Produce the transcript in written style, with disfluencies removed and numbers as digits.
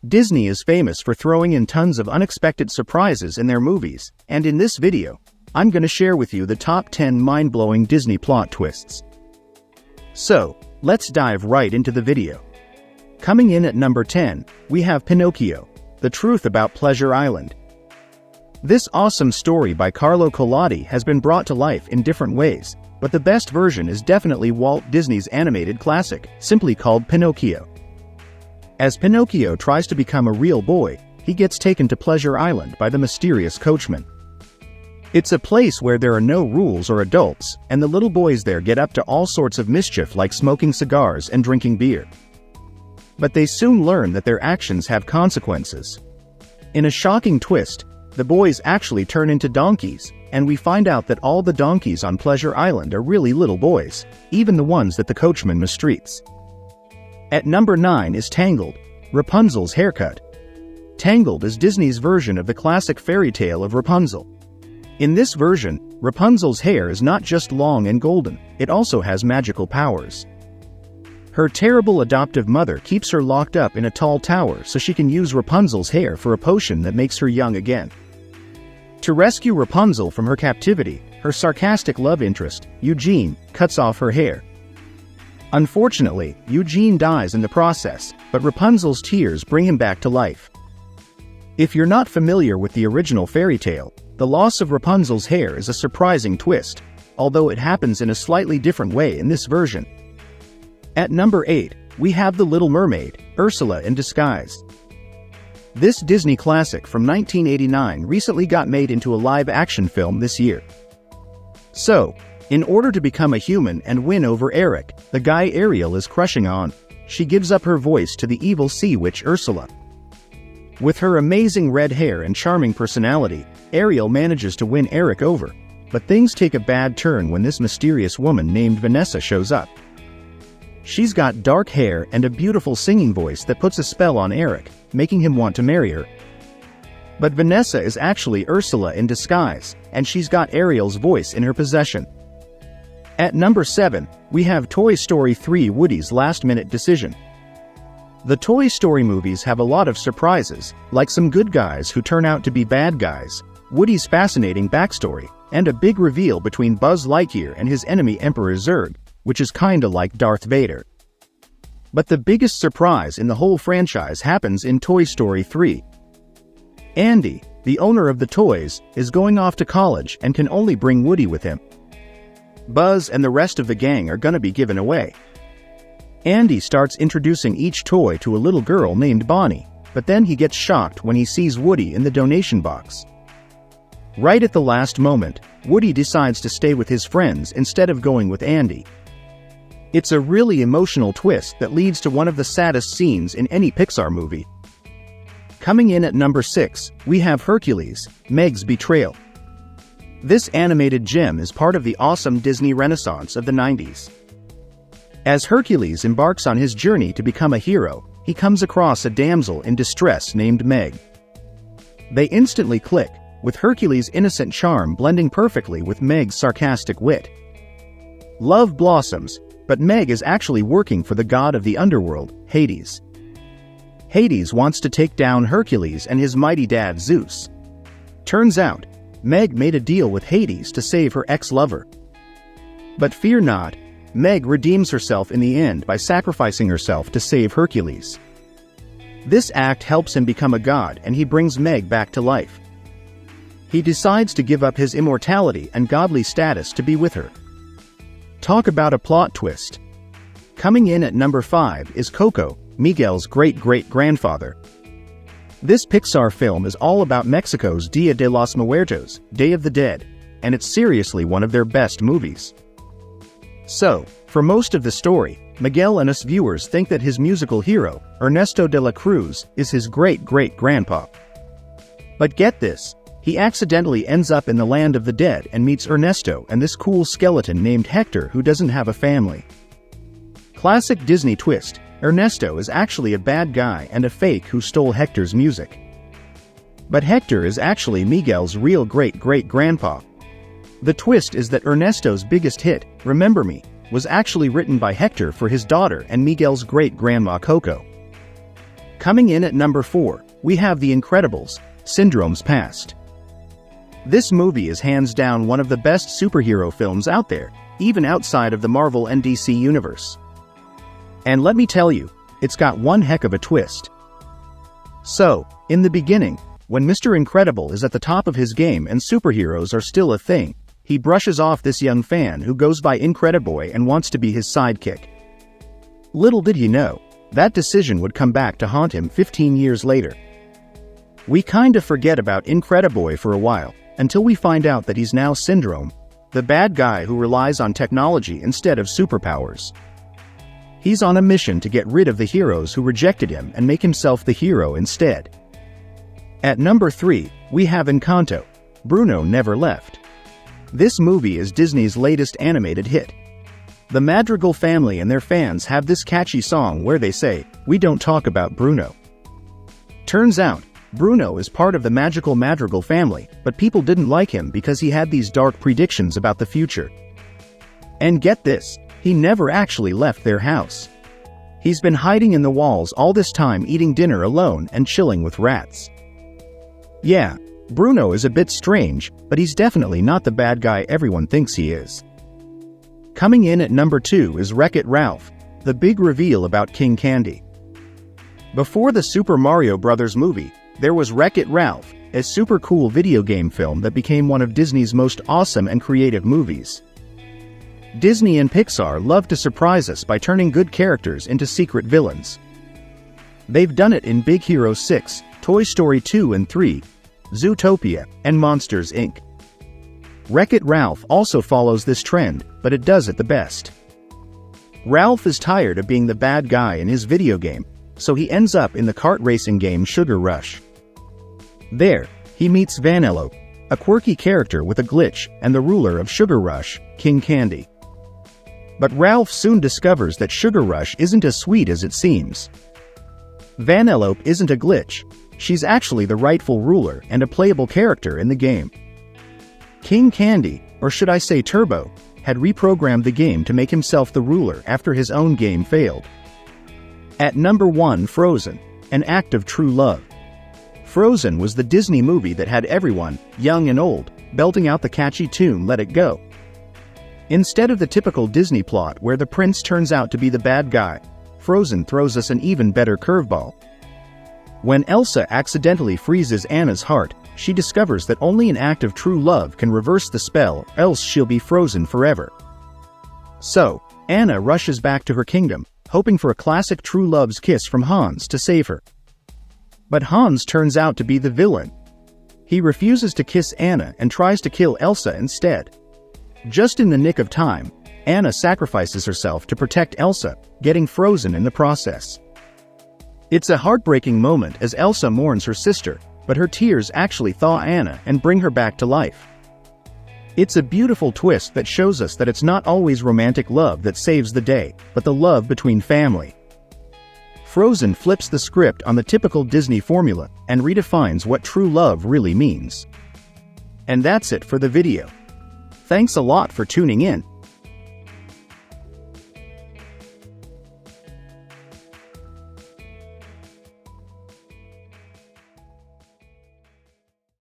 Disney is famous for throwing in tons of unexpected surprises in their movies, and in this video, I'm gonna share with you the top 10 mind-blowing Disney plot twists. So, let's dive right into the video. Coming in at number 10, we have Pinocchio, The Truth About Pleasure Island. This awesome story by Carlo Collodi has been brought to life in different ways, but the best version is definitely Walt Disney's animated classic, simply called Pinocchio. As Pinocchio tries to become a real boy, he gets taken to Pleasure Island by the mysterious coachman. It's a place where there are no rules or adults, and the little boys there get up to all sorts of mischief like smoking cigars and drinking beer. But they soon learn that their actions have consequences. In a shocking twist, the boys actually turn into donkeys, and we find out that all the donkeys on Pleasure Island are really little boys, even the ones that the coachman mistreats. At number 9 is Tangled, Rapunzel's Haircut. Tangled is Disney's version of the classic fairy tale of Rapunzel. In this version, Rapunzel's hair is not just long and golden, it also has magical powers. Her terrible adoptive mother keeps her locked up in a tall tower so she can use Rapunzel's hair for a potion that makes her young again. To rescue Rapunzel from her captivity, her sarcastic love interest, Eugene, cuts off her hair. Unfortunately, Eugene dies in the process, but Rapunzel's tears bring him back to life. If you're not familiar with the original fairy tale, the loss of Rapunzel's hair is a surprising twist, although it happens in a slightly different way in this version. At number 8, we have The Little Mermaid, Ursula in Disguise. This Disney classic from 1989 recently got made into a live-action film this year. So, in order to become a human and win over Eric, the guy Ariel is crushing on, she gives up her voice to the evil sea witch Ursula. With her amazing red hair and charming personality, Ariel manages to win Eric over, but things take a bad turn when this mysterious woman named Vanessa shows up. She's got dark hair and a beautiful singing voice that puts a spell on Eric, making him want to marry her. But Vanessa is actually Ursula in disguise, and she's got Ariel's voice in her possession. At number 7, we have Toy Story 3: Woody's Last-Minute Decision. The Toy Story movies have a lot of surprises, like some good guys who turn out to be bad guys, Woody's fascinating backstory, and a big reveal between Buzz Lightyear and his enemy Emperor Zurg, which is kinda like Darth Vader. But the biggest surprise in the whole franchise happens in Toy Story 3. Andy, the owner of the toys, is going off to college and can only bring Woody with him. Buzz and the rest of the gang are gonna be given away. Andy starts introducing each toy to a little girl named Bonnie, but then he gets shocked when he sees Woody in the donation box. Right at the last moment, Woody decides to stay with his friends instead of going with Andy. It's a really emotional twist that leads to one of the saddest scenes in any Pixar movie. Coming in at number 6, we have Hercules, Meg's Betrayal. This animated gem is part of the awesome Disney Renaissance of the 90s. As Hercules embarks on his journey to become a hero, he comes across a damsel in distress named Meg. They instantly click, with Hercules' innocent charm blending perfectly with Meg's sarcastic wit. Love blossoms, but Meg is actually working for the god of the underworld, Hades. Hades wants to take down Hercules and his mighty dad Zeus. Turns out, Meg made a deal with Hades to save her ex-lover. But fear not, Meg redeems herself in the end by sacrificing herself to save Hercules. This act helps him become a god and he brings Meg back to life. He decides to give up his immortality and godly status to be with her. Talk about a plot twist. Coming in at number 5 is Coco, Miguel's great-great-grandfather. This Pixar film is all about Mexico's Dia de los Muertos, Day of the Dead, and it's seriously one of their best movies. So, for most of the story, Miguel and us viewers think that his musical hero, Ernesto de la Cruz, is his great-great-grandpa. But get this, he accidentally ends up in the land of the dead and meets Ernesto and this cool skeleton named Hector who doesn't have a family. Classic Disney twist, Ernesto is actually a bad guy and a fake who stole Hector's music. But Hector is actually Miguel's real great-great-grandpa. The twist is that Ernesto's biggest hit, Remember Me, was actually written by Hector for his daughter and Miguel's great-grandma Coco. Coming in at number 4, we have The Incredibles, Syndrome's Past. This movie is hands down one of the best superhero films out there, even outside of the Marvel and DC universe. And let me tell you, it's got one heck of a twist. So, in the beginning, when Mr. Incredible is at the top of his game and superheroes are still a thing, he brushes off this young fan who goes by Incrediboy and wants to be his sidekick. Little did he know, that decision would come back to haunt him 15 years later. We kinda forget about Incrediboy for a while, until we find out that he's now Syndrome, the bad guy who relies on technology instead of superpowers. He's on a mission to get rid of the heroes who rejected him and make himself the hero instead. At number 3, we have Encanto, Bruno Never Left. This movie is Disney's latest animated hit. The Madrigal family and their fans have this catchy song where they say, "We don't talk about Bruno." Turns out, Bruno is part of the magical Madrigal family, but people didn't like him because he had these dark predictions about the future. And get this, he never actually left their house. He's been hiding in the walls all this time, eating dinner alone and chilling with rats. Yeah, Bruno is a bit strange, but he's definitely not the bad guy everyone thinks he is. Coming in at number 2 is WreckIt Ralph, the big reveal about King Candy. Before the Super Mario Bros. Movie, there was WreckIt Ralph, a super cool video game film that became one of Disney's most awesome and creative movies. Disney and Pixar love to surprise us by turning good characters into secret villains. They've done it in Big Hero 6, Toy Story 2 and 3, Zootopia, and Monsters, Inc. WreckIt Ralph also follows this trend, but it does it the best. Ralph is tired of being the bad guy in his video game, so he ends up in the kart racing game Sugar Rush. There, he meets Vanellope, a quirky character with a glitch and the ruler of Sugar Rush, King Candy. But Ralph soon discovers that Sugar Rush isn't as sweet as it seems. Vanellope isn't a glitch, she's actually the rightful ruler and a playable character in the game. King Candy, or should I say Turbo, had reprogrammed the game to make himself the ruler after his own game failed. At number 1, Frozen, an act of true love. Frozen was the Disney movie that had everyone, young and old, belting out the catchy tune Let It Go. Instead of the typical Disney plot where the prince turns out to be the bad guy, Frozen throws us an even better curveball. When Elsa accidentally freezes Anna's heart, she discovers that only an act of true love can reverse the spell, else she'll be frozen forever. So, Anna rushes back to her kingdom, hoping for a classic true love's kiss from Hans to save her. But Hans turns out to be the villain. He refuses to kiss Anna and tries to kill Elsa instead. Just in the nick of time, Anna sacrifices herself to protect Elsa, getting frozen in the process. It's a heartbreaking moment as Elsa mourns her sister, but her tears actually thaw Anna and bring her back to life. It's a beautiful twist that shows us that it's not always romantic love that saves the day, but the love between family. Frozen flips the script on the typical Disney formula and redefines what true love really means. And that's it for the video. Thanks a lot for tuning in,